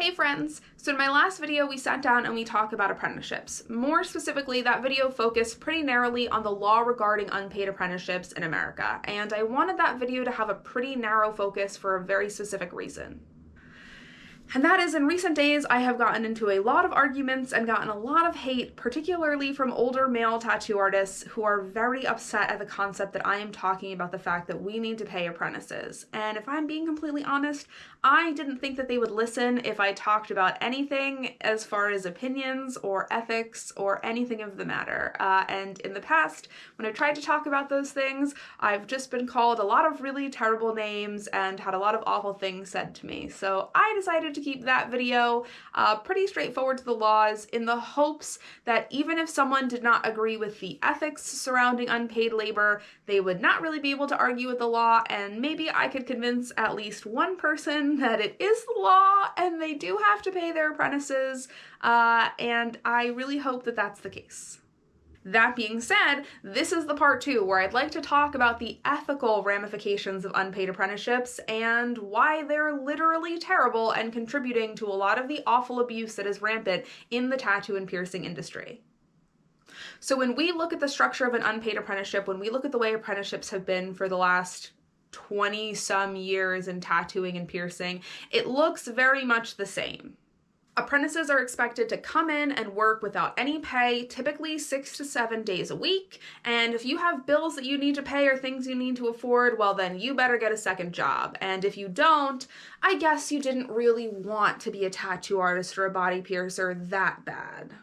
Hey friends! So in my last video we sat down and we talked about apprenticeships. More specifically, that video focused pretty narrowly on the law regarding unpaid apprenticeships in America, and I wanted that video to have a pretty narrow focus for a very specific reason. And that is, in recent days, I have gotten into a lot of arguments and gotten a lot of hate, particularly from older male tattoo artists who are very upset at the concept that I am talking about the fact that we need to pay apprentices. And if I'm being completely honest, I didn't think that they would listen if I talked about anything as far as opinions or ethics or anything of the matter. And in the past, when I've tried to talk about those things, I've just been called a lot of really terrible names and had a lot of awful things said to me. So I decided to keep that video pretty straightforward to the laws, in the hopes that even if someone did not agree with the ethics surrounding unpaid labor, they would not really be able to argue with the law, and maybe I could convince at least one person that it is the law and they do have to pay their apprentices, and I really hope that that's the case. That being said, this is the part 2 where I'd like to talk about the ethical ramifications of unpaid apprenticeships and why they're literally terrible and contributing to a lot of the awful abuse that is rampant in the tattoo and piercing industry. So when we look at the structure of an unpaid apprenticeship, when we look at the way apprenticeships have been for the last 20-some years in tattooing and piercing, it looks very much the same. Apprentices are expected to come in and work without any pay, typically 6 to 7 days a week, and if you have bills that you need to pay or things you need to afford, well then you better get a second job. And if you don't, I guess you didn't really want to be a tattoo artist or a body piercer that bad.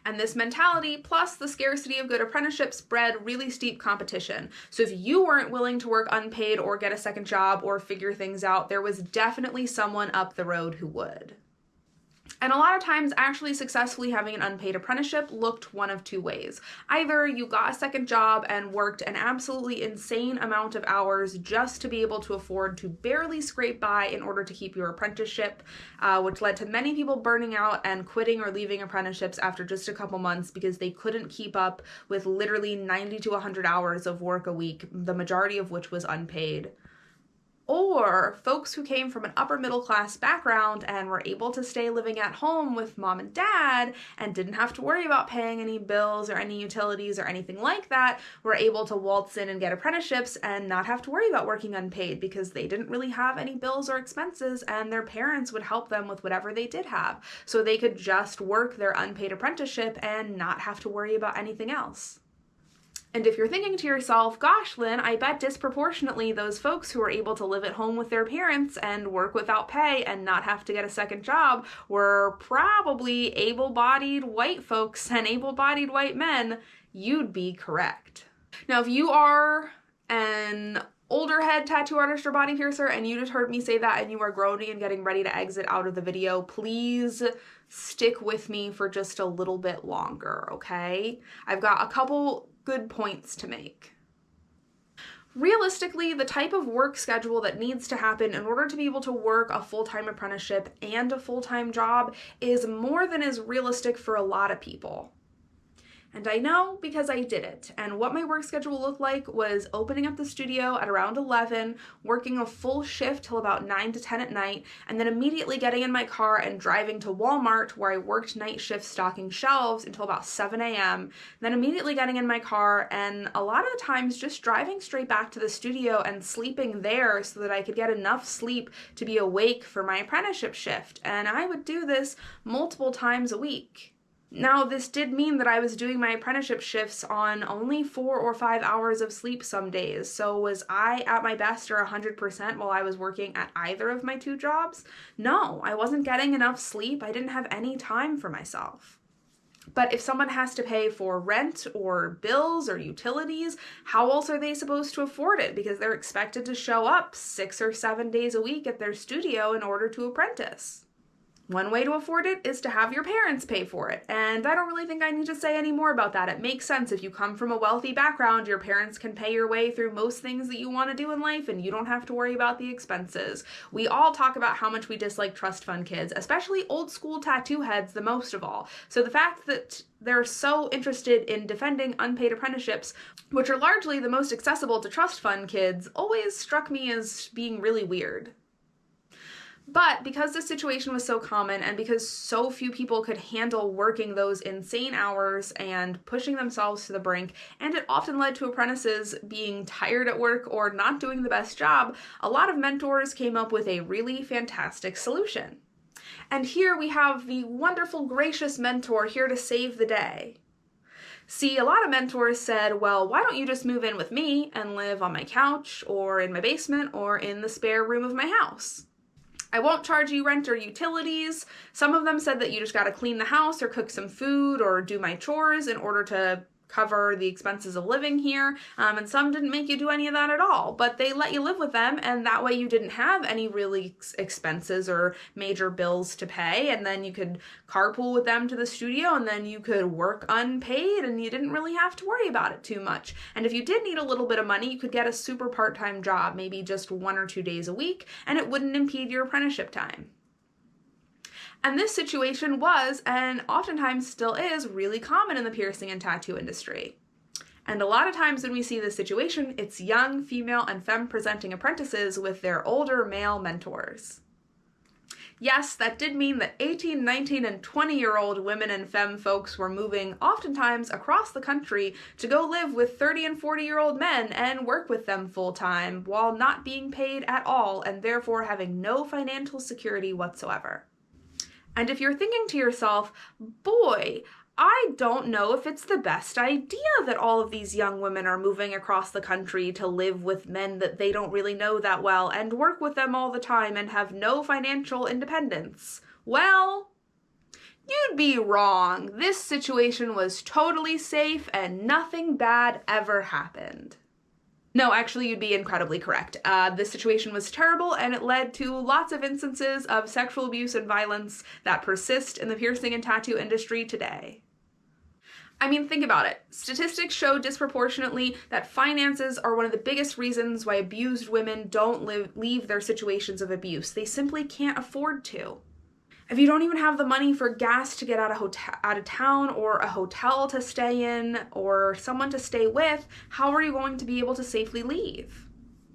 And this mentality, plus the scarcity of good apprenticeships, bred really steep competition. So if you weren't willing to work unpaid or get a second job or figure things out, there was definitely someone up the road who would. And a lot of times, actually successfully having an unpaid apprenticeship looked one of two ways. Either you got a second job and worked an absolutely insane amount of hours just to be able to afford to barely scrape by in order to keep your apprenticeship, which led to many people burning out and quitting or leaving apprenticeships after just a couple months because they couldn't keep up with literally 90 to 100 hours of work a week, the majority of which was unpaid. Or folks who came from an upper middle class background and were able to stay living at home with mom and dad and didn't have to worry about paying any bills or any utilities or anything like that, were able to waltz in and get apprenticeships and not have to worry about working unpaid because they didn't really have any bills or expenses and their parents would help them with whatever they did have. So they could just work their unpaid apprenticeship and not have to worry about anything else. And if you're thinking to yourself, gosh, Lynn, I bet disproportionately those folks who are able to live at home with their parents and work without pay and not have to get a second job were probably able-bodied white folks and able-bodied white men, you'd be correct. Now, if you are an older head tattoo artist or body piercer and you just heard me say that and you are groaning and getting ready to exit out of the video, please stick with me for just a little bit longer, okay? I've got a couple good points to make. Realistically, the type of work schedule that needs to happen in order to be able to work a full-time apprenticeship and a full-time job is more than is realistic for a lot of people. And I know because I did it. And what my work schedule looked like was opening up the studio at around 11, working a full shift till about 9 to 10 at night, and then immediately getting in my car and driving to Walmart where I worked night shifts stocking shelves until about 7 a.m., then immediately getting in my car and a lot of the times just driving straight back to the studio and sleeping there so that I could get enough sleep to be awake for my apprenticeship shift. And I would do this multiple times a week. Now, this did mean that I was doing my apprenticeship shifts on only 4 or 5 hours of sleep some days. So was I at my best or 100% while I was working at either of my two jobs? No, I wasn't getting enough sleep. I didn't have any time for myself. But if someone has to pay for rent or bills or utilities, how else are they supposed to afford it? Because they're expected to show up 6 or 7 days a week at their studio in order to apprentice. One way to afford it is to have your parents pay for it, and I don't really think I need to say any more about that. It makes sense. If you come from a wealthy background, your parents can pay your way through most things that you want to do in life, and you don't have to worry about the expenses. We all talk about how much we dislike trust fund kids, especially old school tattoo heads the most of all. So the fact that they're so interested in defending unpaid apprenticeships, which are largely the most accessible to trust fund kids, always struck me as being really weird. But because this situation was so common and because so few people could handle working those insane hours and pushing themselves to the brink, and it often led to apprentices being tired at work or not doing the best job, a lot of mentors came up with a really fantastic solution. And here we have the wonderful, gracious mentor here to save the day. See, a lot of mentors said, well, why don't you just move in with me and live on my couch or in my basement or in the spare room of my house? I won't charge you rent or utilities. Some of them said that you just gotta clean the house or cook some food or do my chores in order to cover the expenses of living here, and some didn't make you do any of that at all, but they let you live with them, and that way you didn't have any really expenses or major bills to pay, and then you could carpool with them to the studio, and then you could work unpaid, and you didn't really have to worry about it too much. And if you did need a little bit of money, you could get a super part-time job, maybe just 1 or 2 days a week, and it wouldn't impede your apprenticeship time. And this situation was, and oftentimes still is, really common in the piercing and tattoo industry. And a lot of times when we see this situation, it's young female and femme-presenting apprentices with their older male mentors. Yes, that did mean that 18, 19, and 20-year-old women and femme folks were moving oftentimes across the country to go live with 30 and 40-year-old men and work with them full-time while not being paid at all and therefore having no financial security whatsoever. And if you're thinking to yourself, boy, I don't know if it's the best idea that all of these young women are moving across the country to live with men that they don't really know that well and work with them all the time and have no financial independence. Well, you'd be wrong. This situation was totally safe and nothing bad ever happened. No, actually, you'd be incredibly correct. This situation was terrible, and it led to lots of instances of sexual abuse and violence that persist in the piercing and tattoo industry today. I mean, think about it. Statistics show disproportionately that finances are one of the biggest reasons why abused women don't leave their situations of abuse. They simply can't afford to. If you don't even have the money for gas to get out of town or a hotel to stay in or someone to stay with, how are you going to be able to safely leave?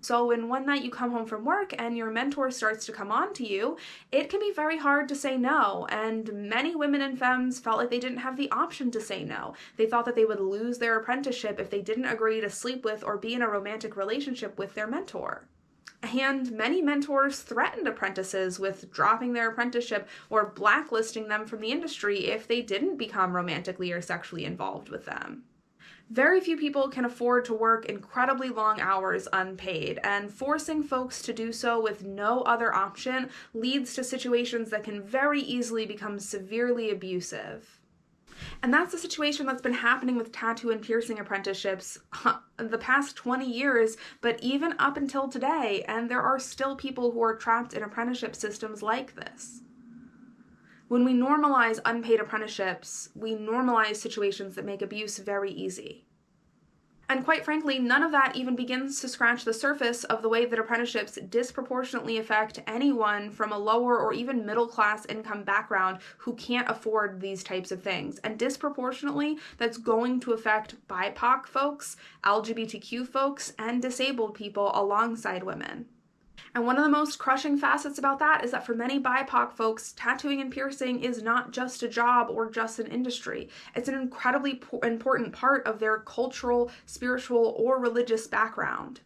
So when one night you come home from work and your mentor starts to come on to you, it can be very hard to say no, and many women and femmes felt like they didn't have the option to say no. They thought that they would lose their apprenticeship if they didn't agree to sleep with or be in a romantic relationship with their mentor. And many mentors threatened apprentices with dropping their apprenticeship or blacklisting them from the industry if they didn't become romantically or sexually involved with them. Very few people can afford to work incredibly long hours unpaid, and forcing folks to do so with no other option leads to situations that can very easily become severely abusive. And that's the situation that's been happening with tattoo and piercing apprenticeships the past 20 years, but even up until today, and there are still people who are trapped in apprenticeship systems like this. When we normalize unpaid apprenticeships, we normalize situations that make abuse very easy. And quite frankly, none of that even begins to scratch the surface of the way that apprenticeships disproportionately affect anyone from a lower or even middle-class income background who can't afford these types of things. And disproportionately, that's going to affect BIPOC folks, LGBTQ folks, and disabled people alongside women. And one of the most crushing facets about that is that for many BIPOC folks, tattooing and piercing is not just a job or just an industry. It's an incredibly important part of their cultural, spiritual, or religious background.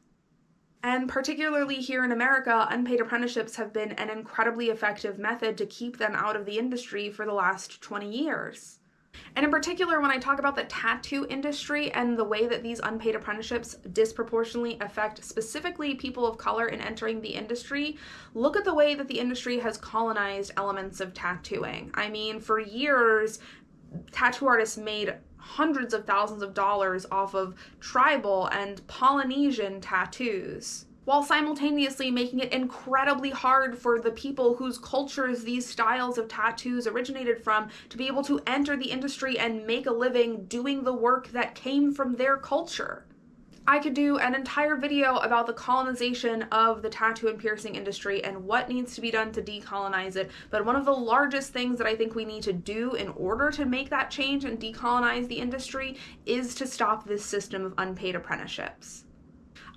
And particularly here in America, unpaid apprenticeships have been an incredibly effective method to keep them out of the industry for the last 20 years. And in particular, when I talk about the tattoo industry and the way that these unpaid apprenticeships disproportionately affect specifically people of color in entering the industry, look at the way that the industry has colonized elements of tattooing. I mean, for years, tattoo artists made hundreds of thousands of dollars off of tribal and Polynesian tattoos, while simultaneously making it incredibly hard for the people whose cultures these styles of tattoos originated from to be able to enter the industry and make a living doing the work that came from their culture. I could do an entire video about the colonization of the tattoo and piercing industry and what needs to be done to decolonize it, but one of the largest things that I think we need to do in order to make that change and decolonize the industry is to stop this system of unpaid apprenticeships.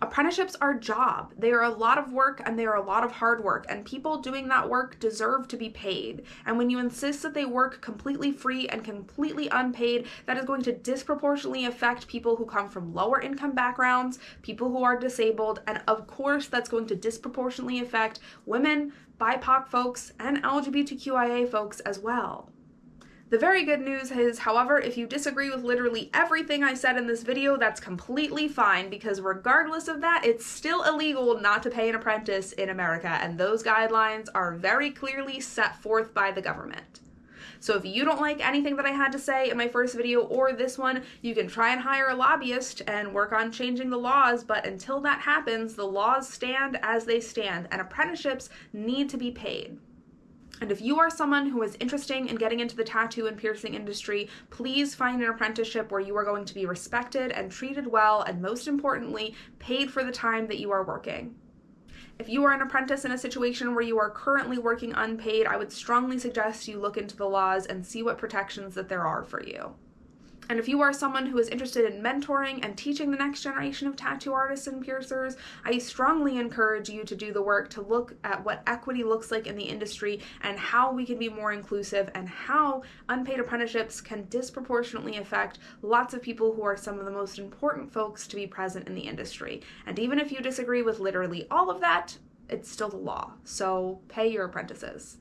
Apprenticeships are a job. They are a lot of work and they are a lot of hard work, and people doing that work deserve to be paid. And when you insist that they work completely free and completely unpaid, that is going to disproportionately affect people who come from lower income backgrounds, people who are disabled, and of course that's going to disproportionately affect women, BIPOC folks, and LGBTQIA folks as well. The very good news is, however, if you disagree with literally everything I said in this video, that's completely fine, because regardless of that, it's still illegal not to pay an apprentice in America, and those guidelines are very clearly set forth by the government. So if you don't like anything that I had to say in my first video or this one, you can try and hire a lobbyist and work on changing the laws, but until that happens, the laws stand as they stand, and apprenticeships need to be paid. And if you are someone who is interested in getting into the tattoo and piercing industry, please find an apprenticeship where you are going to be respected and treated well, and most importantly, paid for the time that you are working. If you are an apprentice in a situation where you are currently working unpaid, I would strongly suggest you look into the laws and see what protections that there are for you. And if you are someone who is interested in mentoring and teaching the next generation of tattoo artists and piercers, I strongly encourage you to do the work to look at what equity looks like in the industry and how we can be more inclusive, and how unpaid apprenticeships can disproportionately affect lots of people who are some of the most important folks to be present in the industry. And even if you disagree with literally all of that, it's still the law. So pay your apprentices.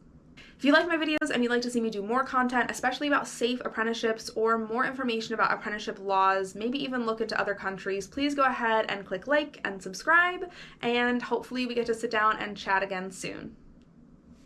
If you like my videos and you'd like to see me do more content, especially about safe apprenticeships or more information about apprenticeship laws, maybe even look into other countries, please go ahead and click like and subscribe, and hopefully we get to sit down and chat again soon.